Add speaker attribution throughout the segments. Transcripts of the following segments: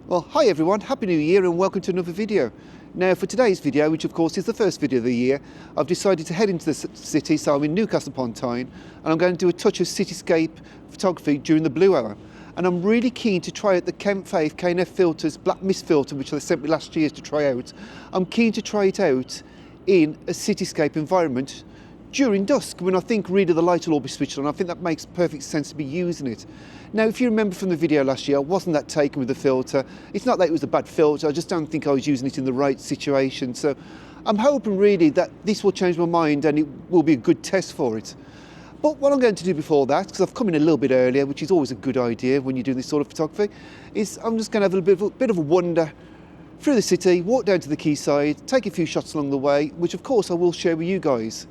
Speaker 1: Well, hi everyone, Happy New Year and welcome to another video. Now for today's video, which of course is the first video of the year, I've decided to head into the city, so I'm in Newcastle upon Tyne, and I'm going to do a touch of cityscape photography during the blue hour. And I'm really keen to try out the Kent Faith KNF filters black mist filter, which they sent me last year to try out. I'm keen to try it out in a cityscape environment during dusk, when I think really the light will all be switched on. I think that makes perfect sense to be using it. Now, if you remember from the video last year, I wasn't that taken with the filter. It's not that it was a bad filter, I just don't think I was using it in the right situation. So I'm hoping really that this will change my mind and it will be a good test for it. But what I'm going to do before that, because I've come in a little bit earlier, which is always a good idea when you're doing this sort of photography, is I'm just going to have a bit of a wander through the city, walk down to the quayside, take a few shots along the way, which of course I will share with you guys.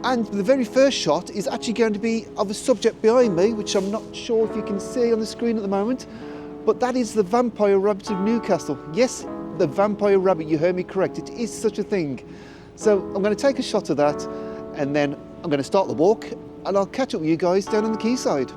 Speaker 1: And the very first shot is actually going to be of a subject behind me, which I'm not sure if you can see on the screen at the moment, but that is the vampire rabbit of Newcastle. Yes, the vampire rabbit, you heard me correct, it is such a thing. So I'm going to take a shot of that and then I'm going to start the walk and I'll catch up with you guys down on the quayside.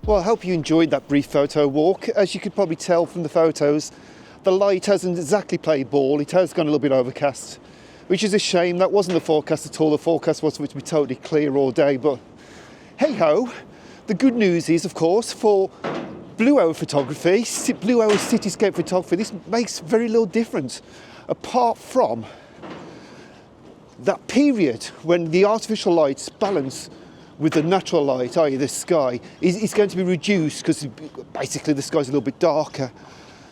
Speaker 1: Well, I hope you enjoyed that brief photo walk. As you could probably tell from the photos, the light hasn't exactly played ball. It has gone a little bit overcast, which is a shame. That wasn't the forecast at all. The forecast was for it to be totally clear all day, but hey ho. The good news is, of course, for blue hour photography, blue hour cityscape photography, this makes very little difference, apart from that period when the artificial lights balance with the natural light, i.e. the sky, is going to be reduced because basically the sky's a little bit darker.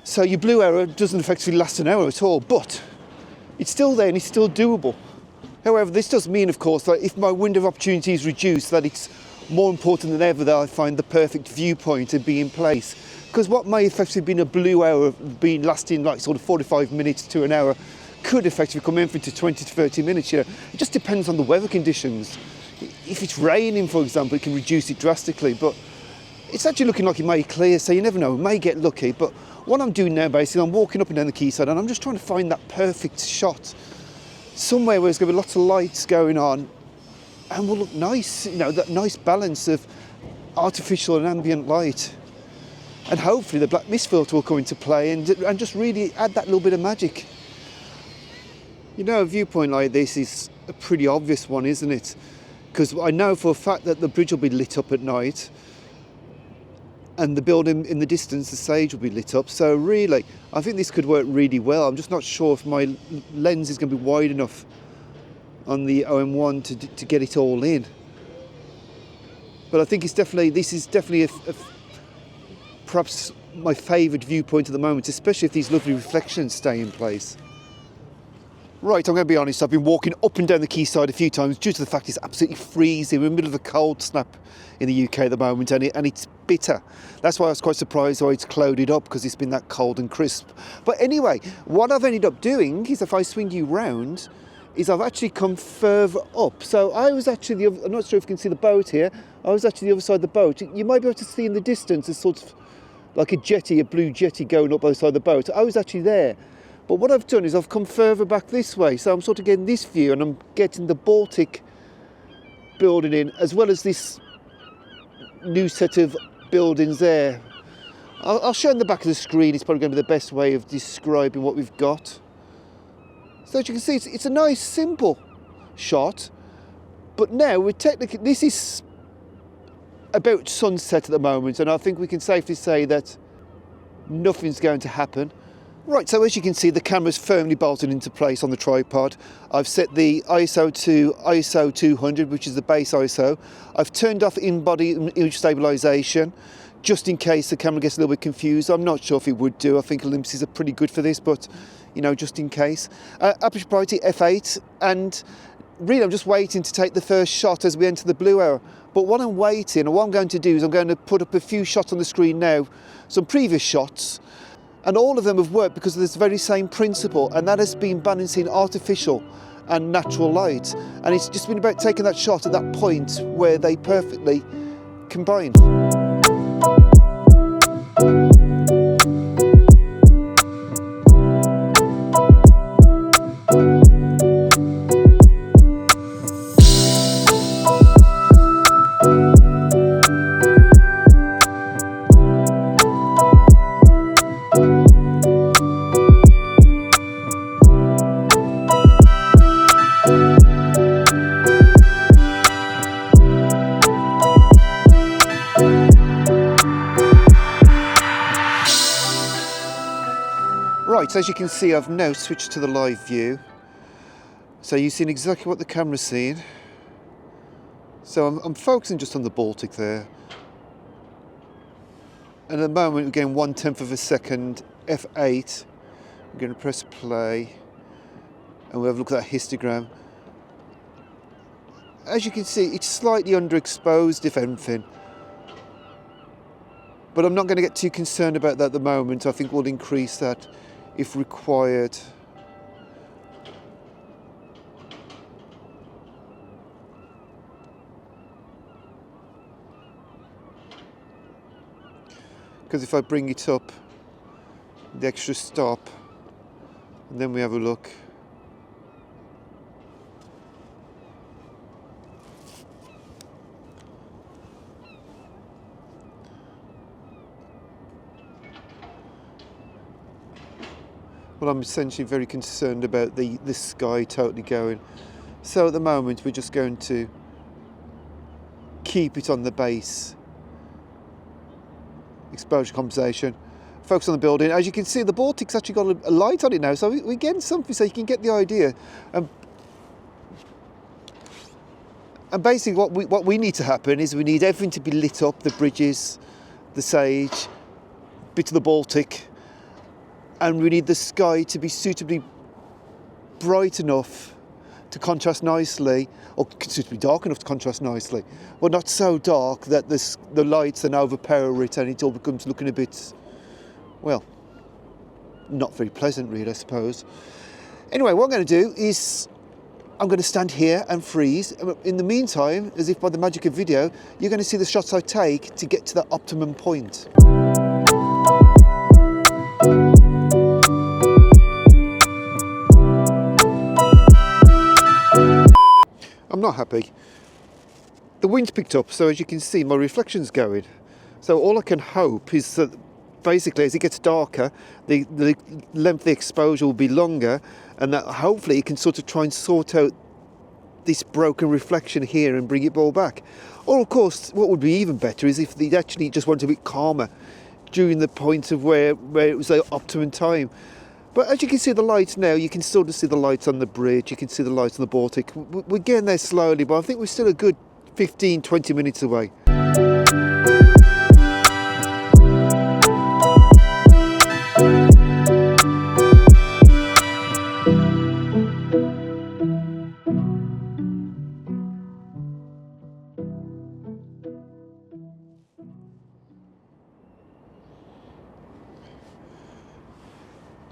Speaker 1: So your blue hour doesn't effectively last an hour at all, but it's still there and it's still doable. However, this does mean, of course, that if my window of opportunity is reduced, that it's more important than ever that I find the perfect viewpoint and be in place. Because what may effectively have been a blue hour lasting like sort of 45 minutes to an hour could effectively come in for 20 to 30 minutes. You know, it just depends on the weather conditions. If it's raining, for example, it can reduce it drastically, but it's actually looking like it may clear, so you never know, we may get lucky. But what I'm doing now, basically, I'm walking up and down the quayside and I'm just trying to find that perfect shot, somewhere where there's going to be lots of lights going on and will look nice, you know, that nice balance of artificial and ambient light. And hopefully the black mist filter will come into play and just really add that little bit of magic. You know, a viewpoint like this is a pretty obvious one, isn't it? Because I know for a fact that the bridge will be lit up at night and the building in the distance, the sage, will be lit up. So really, I think this could work really well. I'm just not sure if my lens is going to be wide enough on the OM1 to get it all in. But I think this is definitely perhaps my favoured viewpoint at the moment, especially if these lovely reflections stay in place. Right, I'm going to be honest, I've been walking up and down the quayside a few times due to the fact it's absolutely freezing. We're in the middle of a cold snap in the UK at the moment, and it's bitter. That's why I was quite surprised why it's clouded up, because it's been that cold and crisp. But anyway, what I've ended up doing is, if I swing you round, is I've actually come further up. So I was actually, I'm not sure if you can see the boat here, I was actually the other side of the boat. You might be able to see in the distance, there's sort of like a jetty, a blue jetty going up by the side of the boat. I was actually there. But what I've done is I've come further back this way, so I'm sort of getting this view, and I'm getting the Baltic building in, as well as this new set of buildings there. I'll show in the back of the screen. It's probably going to be the best way of describing what we've got. So as you can see, it's a nice, simple shot. But now we're technically, this is about sunset at the moment, and I think we can safely say that nothing's going to happen. Right, so as you can see, the camera's firmly bolted into place on the tripod. I've set the ISO to ISO 200, which is the base ISO. I've turned off in-body image stabilisation, just in case the camera gets a little bit confused. I'm not sure if it would do. I think Olympus are pretty good for this, but, you know, just in case. Aperture priority F8, and really I'm just waiting to take the first shot as we enter the blue hour. But what I'm waiting, and what I'm going to do is I'm going to put up a few shots on the screen now, some previous shots, and all of them have worked because of this very same principle, and that has been balancing artificial and natural light. And it's just been about taking that shot at that point where they perfectly combine. Right, so as you can see, I've now switched to the live view. So you've seen exactly what the camera's seeing. So I'm focusing just on the Baltic there. And at the moment we're getting 1/10 of a second, F8. I'm going to press play and we'll have a look at that histogram. As you can see, it's slightly underexposed, if anything. But I'm not going to get too concerned about that at the moment. I think we'll increase that if required. Because if I bring it up, the extra stop, and then we have a look. Well, I'm essentially very concerned about the sky totally going. So at the moment we're just going to keep it on the base exposure compensation, focus on the building. As you can see, the Baltic's actually got a light on it now, so we're getting something, so you can get the idea. And basically what we need to happen is we need everything to be lit up, the bridges, the Sage, bit of the Baltic, and we need the sky to be suitably bright enough to contrast nicely, or suitably dark enough to contrast nicely, but not so dark that the lights then overpower it and it all becomes looking a bit, well, not very pleasant really, I suppose. Anyway, what I'm going to do is I'm going to stand here and freeze. In the meantime, as if by the magic of video, you're going to see the shots I take to get to that optimum point. I'm not happy. The wind's picked up, so as you can see, my reflection's going. So all I can hope is that basically as it gets darker, the length of the exposure will be longer, and that hopefully it can sort of try and sort out this broken reflection here and bring it all back. Or of course, what would be even better is if they actually just went a bit calmer during the point of where it was the optimum time. But as you can see the lights now, you can sort of see the lights on the bridge, you can see the lights on the Baltic. We're getting there slowly, but I think we're still a good 15-20 minutes away.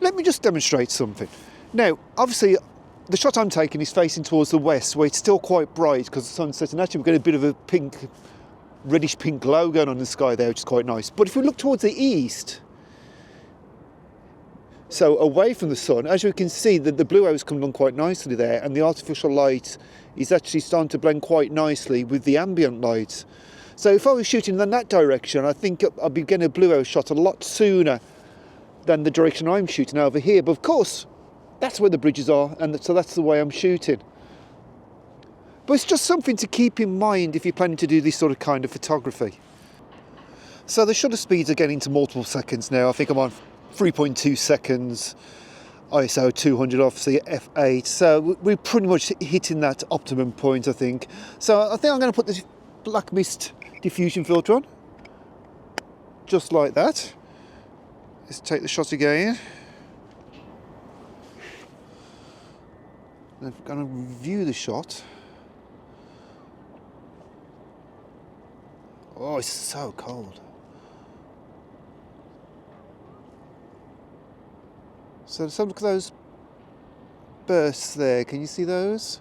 Speaker 1: let me just demonstrate something. Now, obviously, the shot I'm taking is facing towards the west, where it's still quite bright because the sun's setting. Actually, we're getting a bit of a pink, reddish pink glow going on in the sky there, which is quite nice. But if we look towards the east, so away from the sun, as you can see, the blue hour's coming on quite nicely there, and the artificial light is actually starting to blend quite nicely with the ambient light. So if I was shooting in that direction, I think I'd be getting a blue hour shot a lot sooner than the direction I'm shooting over here. But of course, that's where the bridges are, and so that's the way I'm shooting. But it's just something to keep in mind if you're planning to do this sort of kind of photography. So the shutter speeds are getting to multiple seconds now. I think I'm on 3.2 seconds, ISO 200, obviously f8. So we're pretty much hitting that optimum point, I think. So I think I'm going to put this black mist diffusion filter on, just like that. Let's take the shot again. I'm going to review the shot. Oh, it's so cold. So let's have a look at those bursts there. Can you see those?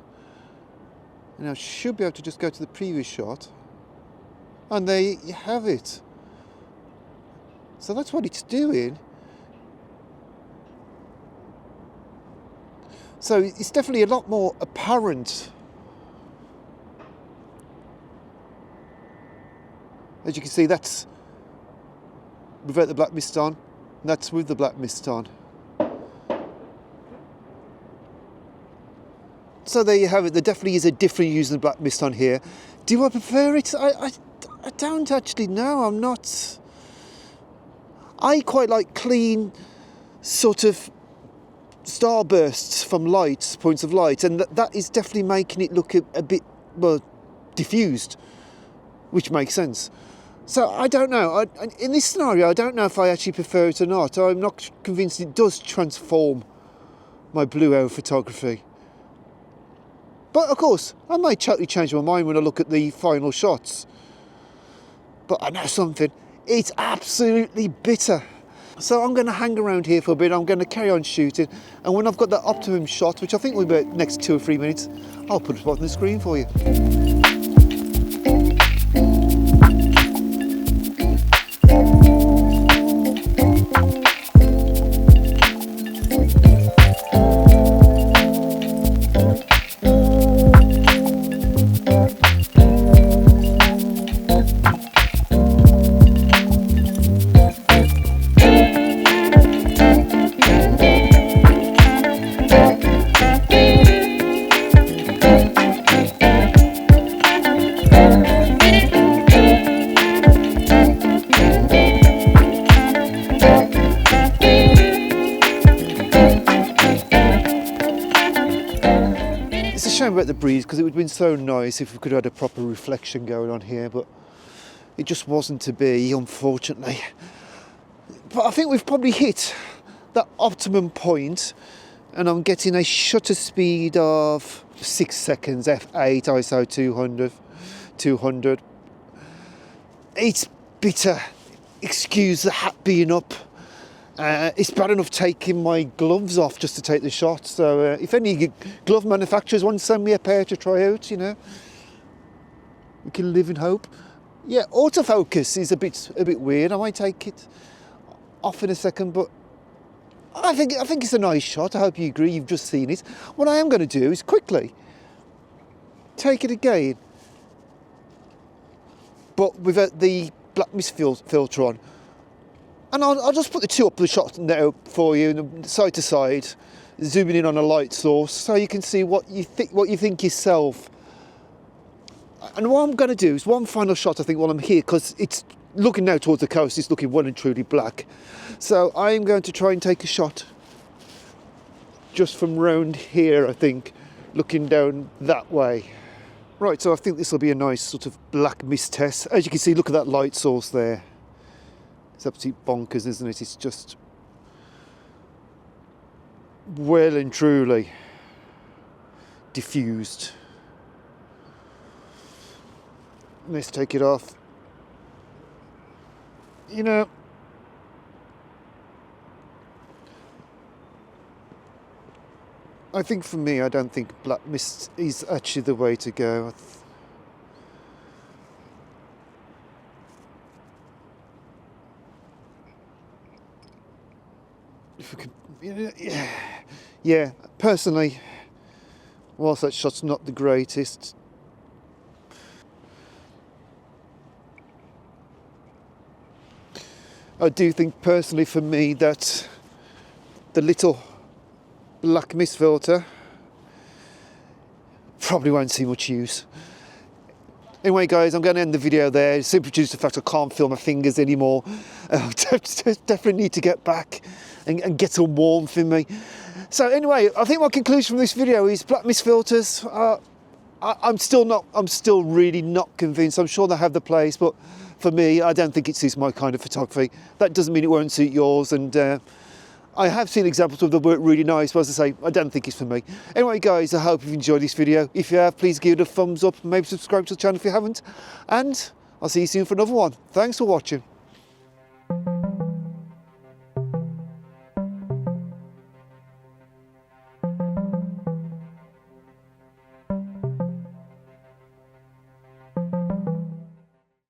Speaker 1: And I should be able to just go to the previous shot. And there you have it. So that's what it's doing. So it's definitely a lot more apparent. As you can see, that's without the black mist on, and that's with the black mist on. So there you have it. There definitely is a different use of the black mist on here. Do I prefer it? I don't actually know. I'm not. I quite like clean sort of starbursts from light, points of light, and that is definitely making it look a bit, well, diffused, which makes sense. So I don't know. In this scenario, I don't know if I actually prefer it or not. I'm not convinced it does transform my blue hour photography. But of course, I might totally change my mind when I look at the final shots. But I know something, it's absolutely bitter. So I'm going to hang around here for a bit, I'm going to carry on shooting, and when I've got that optimum shot, which I think will be about the next 2 or 3 minutes, I'll put it on the screen for you. It's a shame about the breeze, because it would have been so nice if we could have had a proper reflection going on here, but it just wasn't to be, unfortunately. But I think we've probably hit that optimum point, and I'm getting a shutter speed of 6 seconds, f8, ISO 200. It's bitter, excuse the hat being up. It's bad enough taking my gloves off just to take the shot, so if any glove manufacturers want to send me a pair to try out, you know, we can live in hope. Yeah, autofocus is a bit weird. I might take it off in a second, but I think it's a nice shot. I hope you agree. You've just seen it. What I am going to do is quickly take it again, but without the black mist filter on. And I'll just put the two up the shot now for you, side to side, zooming in on a light source, so you can see what you think yourself. And what I'm going to do is one final shot, I think, while I'm here, because it's looking now towards the coast. It's looking well and truly black. So I'm going to try and take a shot just from round here, I think, looking down that way. Right, so I think this will be a nice sort of black mist test. As you can see, look at that light source there. It's absolutely bonkers, isn't it? It's just well and truly diffused. Let's take it off. You know, I think for me, I don't think black mist is actually the way to go. If we could, yeah, personally, whilst that shot's not the greatest, I do think personally for me that the little black mist filter probably won't see much use. Anyway guys, I'm going to end the video there, simply due to the fact I can't feel my fingers anymore. I definitely need to get back and get some warmth in me. So anyway, I think my conclusion from this video is black mist filters, I'm still really not convinced. I'm sure they have the place, but for me, I don't think it suits my kind of photography. That doesn't mean it won't suit yours, and I have seen examples of them work really nice, but as I say, I don't think it's for me. Anyway guys, I hope you've enjoyed this video. If you have, please give it a thumbs up, maybe subscribe to the channel if you haven't, and I'll see you soon for another one. Thanks for watching.